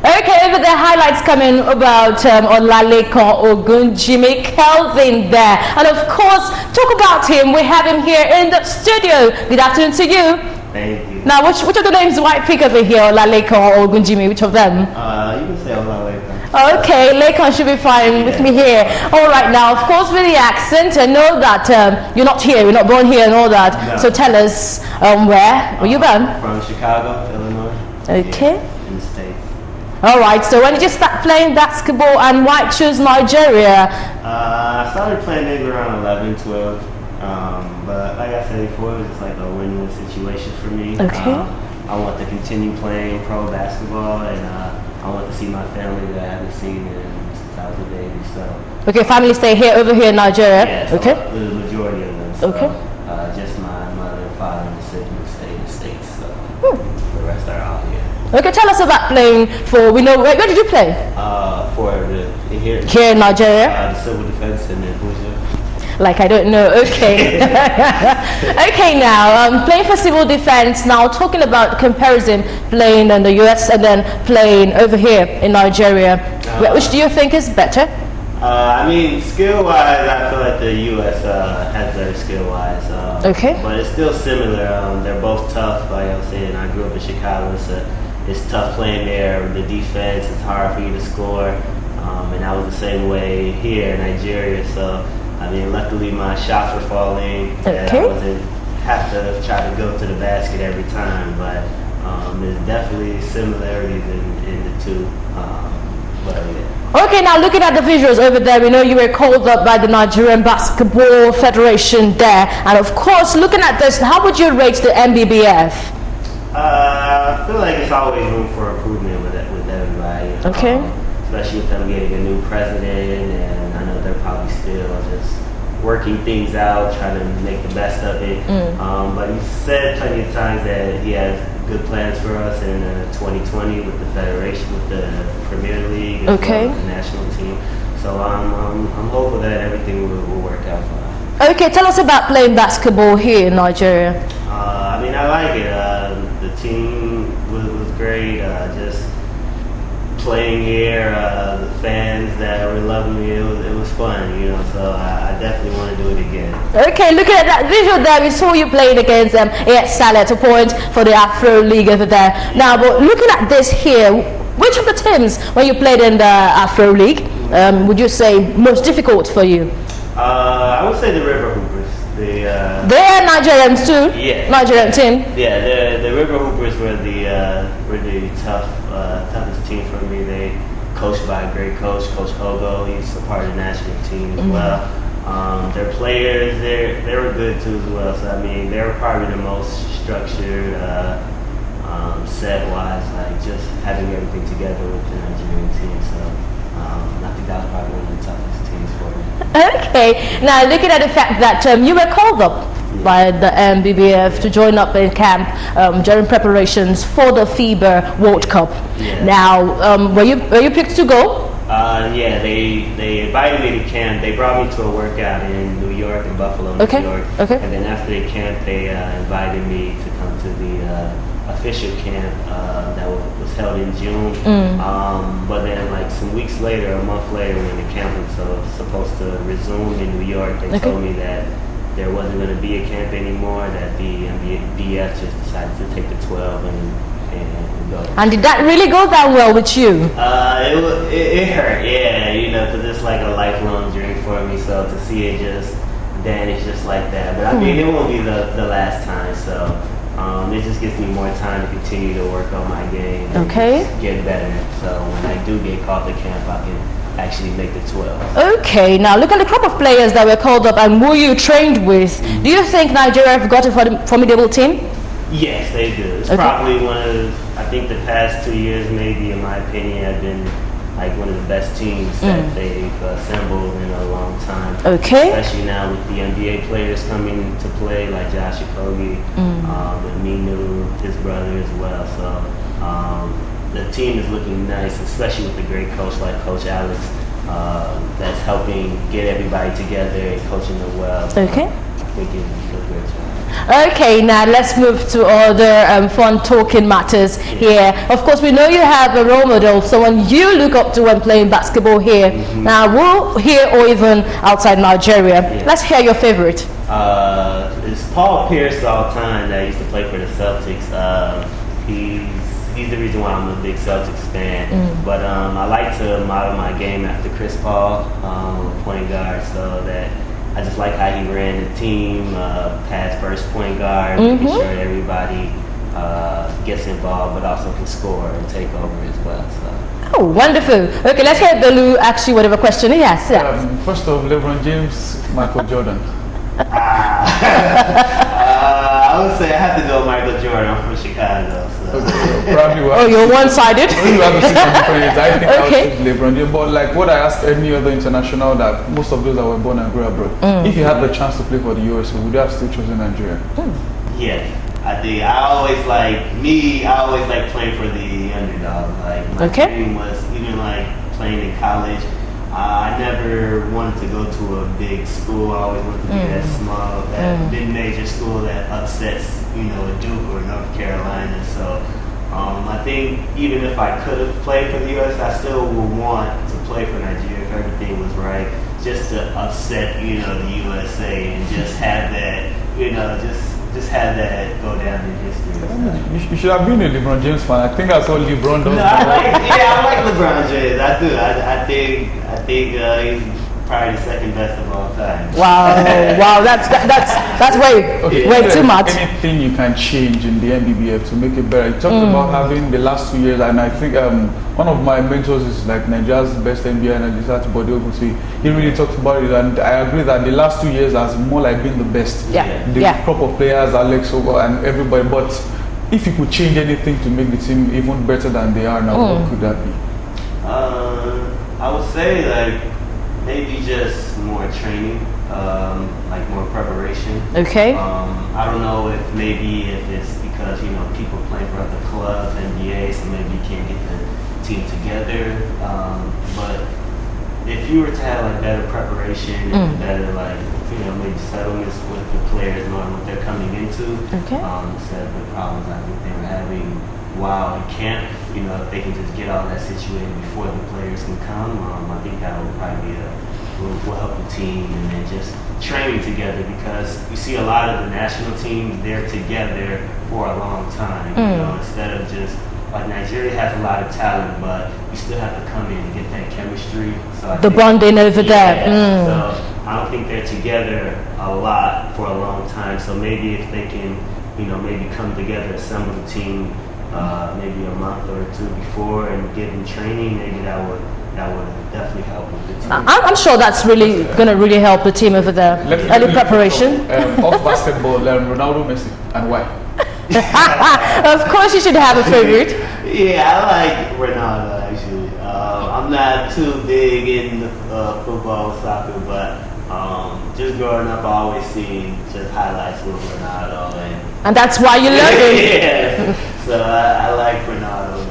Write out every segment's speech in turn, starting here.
Okay, but the highlights coming about Olalekan, Ogunjimi, Kelvin there. And of course, talk about him. We have him here in the studio. Good afternoon to you. Thank you. Now, which of the names do I pick over here? Olalekan or Ogunjimi? Which of them? You can say Olalekan. Okay, Lekan should be fine with me here. All right, now, of course, with the accent, I know that you're not here, you're not born here and all that. No. So tell us, where were you born? From Chicago, Illinois. Okay. Yeah, in the States. All right, so when did you start playing basketball and why choose Nigeria? I started playing maybe around 11, 12. But like I said before, it was just like a win-win situation for me. Okay. I want to continue playing pro basketball, and I want to see my family that I haven't seen since I was a baby. So. Okay, family stay here, over here in Nigeria. Yeah, so okay. The majority of them. So, okay. Just my mother and father and siblings stay in the States. So the rest are out here. Okay, tell us about playing for. We know where did you play? For here in Nigeria. The civil defense and then Abuja. Like I don't know. Okay. Okay, now playing for civil defense. Now talking about comparison, playing in the US and then playing over here in Nigeria. Which do you think is better? I mean, skill-wise, I feel like the U.S. has better skill-wise. Okay. But it's still similar. They're both tough. Like I was saying, I grew up in Chicago, so it's tough playing there. The defense, it's hard for you to score. And I was the same way here in Nigeria. So, I mean, luckily my shots were falling. Okay. And I wasn't have to try to go to the basket every time. But there's definitely similarities in the two. But yeah. Okay, now looking at the visuals over there, we know you were called up by the Nigerian Basketball Federation there. And of course, looking at this, how would you rate the MBBF? I feel like it's always room for improvement with everybody. Okay. Especially with them getting a new president, and I know they're probably still just working things out, trying to make the best of it. But he said plenty of times that he has good plans for us in 2020 with the federation, with the Premier League, as well as the national team. So I'm hopeful that everything will work out fine. Okay, tell us about playing basketball here in Nigeria. I mean, I like it. The team was great. Just playing here, the fans that were loving me, it was fun, you know, so I definitely want to do it again. Okay, looking at that visual there, we saw you playing against AS Saleh, a point for the Afro League over there. Now, but looking at this here, which of the teams, when you played in the Afro League, would you say most difficult for you? I would say the River Hoopers. They are Nigerians too? Yeah. Nigerian team? Yeah, the River Hoopers were the toughest team for me. They coached by a great coach, Coach Hogo. He's a part of the national team as well. Their players, they were good too as well. So I mean, they were probably the most structured, set-wise, like just having everything together with the Nigerian team. So I think that was probably one of the toughest teams for me. Okay, now looking at the fact that you were called up by the MBBF to join up in camp during preparations for the FIBA World Cup. Yeah. Now, were you picked to go? Yeah, they invited me to camp. They brought me to a workout in New York, in Buffalo, New York. Okay. And then after the camp, they invited me to come to the official camp that was held in June. But then like some weeks later, a month later, when the camp was supposed to resume in New York, they told me that there wasn't going to be a camp anymore, that the BF just decided to take the 12 and go. And did that really go down well with you? It hurt, yeah, you know, because it's like a lifelong dream for me, so to see it just vanish just like that. But I mean, it won't be the last time, so it just gives me more time to continue to work on my game and just get better. So when I do get called to camp, I can actually make the 12. Okay, now look at the crop of players that were called up and who you trained with. Do you think Nigeria have got a formidable team? Yes, they do. It's probably one of, I think the past 2 years maybe, in my opinion, have been like one of the best teams that they've assembled in a long time. Especially now with the NBA players coming to play, like Josh Okogie, and Minu, his brother as well. So the team is looking nice, especially with a great coach like Coach Alex, that's helping get everybody together and coaching them well. think it would be a great job. Okay, now let's move to other fun talking matters here. Of course, we know you have a role model, someone you look up to when playing basketball here. Now, we'll here or even outside Nigeria. Let's hear your favorite. It's Paul Pierce all the time that used to play for the Celtics. He's the reason why I'm a big Celtics fan. But I like to model my game after Chris Paul, point guard, so that I just like how he ran the team, pass first point guard, making sure everybody gets involved, but also can score and take over as well. So. Oh, wonderful. Okay, let's hear Belu ask you whatever question he has. First off, LeBron James, Michael Jordan. I would say I have to go Michael Jordan. I'm from Chicago. So. Okay, probably oh, you're one-sided? I think I would choose LeBron James. But like what I asked any other international, that most of those that were born and grew abroad, if you had the chance to play for the US, would you have still chosen Nigeria? Yes, I did. I always like playing for the underdog. Like my dream was even like playing in college. I never wanted to go to a big school. I always wanted to be that small, that mid-major school that upsets, a Duke or North Carolina. So I think even if I could have played for the U.S., I still would want to play for Nigeria if everything was right, just to upset, the USA and just have that, just have that go down in history. So. You should have been a LeBron James fan. I think that's all LeBron does. No, I like LeBron James. I do. I think he's probably the second best of all time. Wow, that's way too much. Anything you can change in the NBBF to make it better. You talked about having the last 2 years, and I think one of my mentors is like Nigeria's best NBA analyst at Bode Ogunjimi. He really talked about it, and I agree that the last 2 years has more like been the best. The crop of players, Alex Ogo and everybody. But if you could change anything to make the team even better than they are now, what could that be? I would say like maybe just more training, like more preparation. Okay. I don't know if it's because people playing for other clubs, NBA, so maybe you can't get the team together. But if you were to have like better preparation and better like maybe settlements with the players, knowing what they're coming into, instead of the problems I think they were having while in camp, if they can just get all that situated before the players can come, I think that would probably will help the team, and then just training together, because you see a lot of the national teams, they're together for a long time, instead of just like Nigeria has a lot of talent, but you still have to come in and get that chemistry. So the bonding over there. So I don't think they're together a lot for a long time. So maybe if they can, maybe come together, assemble the team, maybe a month or two before, and give them training, maybe that would definitely help with the team. I'm sure that's really going to really help the team over there. Early preparation. Off basketball, Ronaldo, Messi, and why? Of course, you should have a favorite. Yeah, I like Ronaldo actually. I'm not too big in football, soccer, but just growing up, I always seen just highlights with Ronaldo, and that's why you love him. Yeah, so I like Ronaldo.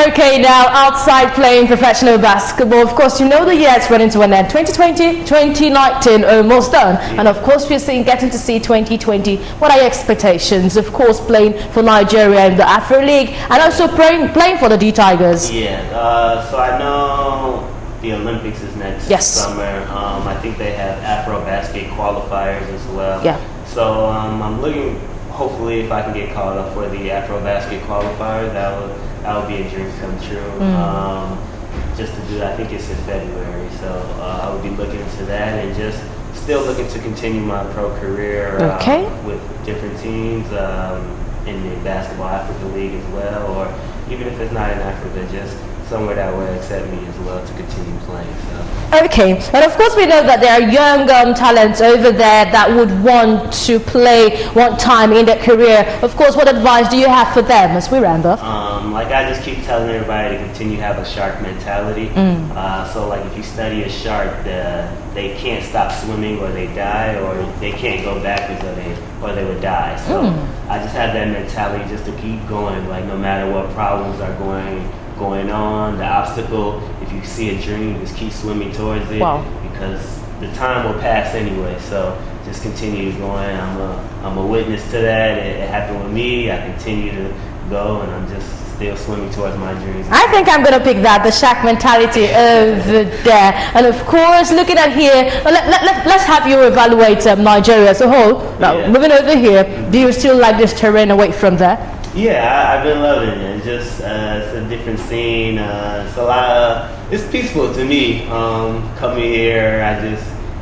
Okay, now outside playing professional basketball, of course, the year it's running to an end. 2020, 2019, almost done. And of course, we're getting to see 2020. What are your expectations? Of course, playing for Nigeria in the Afro League, and also playing for the D Tigers. Yeah, so I know the Olympics is next summer. I think they have Afro basket qualifiers as well. Yeah. So I'm looking, hopefully, if I can get called up for the Afro basket qualifiers, that would be a dream come true. Just to do, I think it's in February, so I would be looking into that, and just still looking to continue my pro career with different teams in the Basketball Africa League as well, or even if it's not in Africa, just somewhere that will accept me as well to continue playing. So. Okay, and of course we know that there are young talents over there that would want to play one time in their career. Of course, what advice do you have for them as we round off? Like I just keep telling everybody to continue to have a shark mentality. So like if you study a shark, they can't stop swimming or they die, or they can't go backwards or they would die. So I just have that mentality just to keep going, like no matter what problems are going on, the obstacle, if you see a dream, just keep swimming towards it, because the time will pass anyway. So just continue going. I'm a witness to that. It happened with me. I continue to go, and I'm just still swimming towards my dreams. I think I'm going to pick that, the shark mentality over there. And of course, looking at here, let's have you evaluate Nigeria as a whole. Now, moving over here, do you still like this terrain away from there? Yeah, I've been loving it. It's just it's a different scene. It's a lot it's peaceful to me. Coming here, I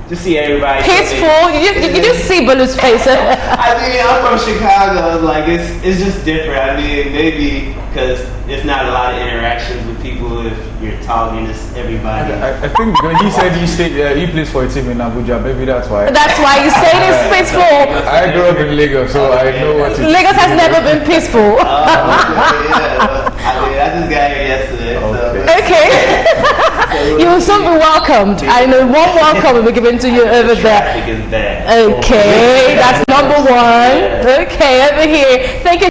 just see everybody. Peaceful? You just see Balu's face. I mean, I'm from Chicago. Like, it's just different. I mean, maybe because there's not a lot of interactions with people if you're talking to everybody. I think when he said he plays for a team in Abuja, maybe that's why. That's why you say it's peaceful. I grew up in Lagos, so I know what it is. Lagos has never been peaceful. Yeah. I mean, I just got here yesterday. Okay. You will soon be welcomed. I know one welcome will be given to you over there. Traffic is bad. Okay, that's number one. Okay, over here. Thank you.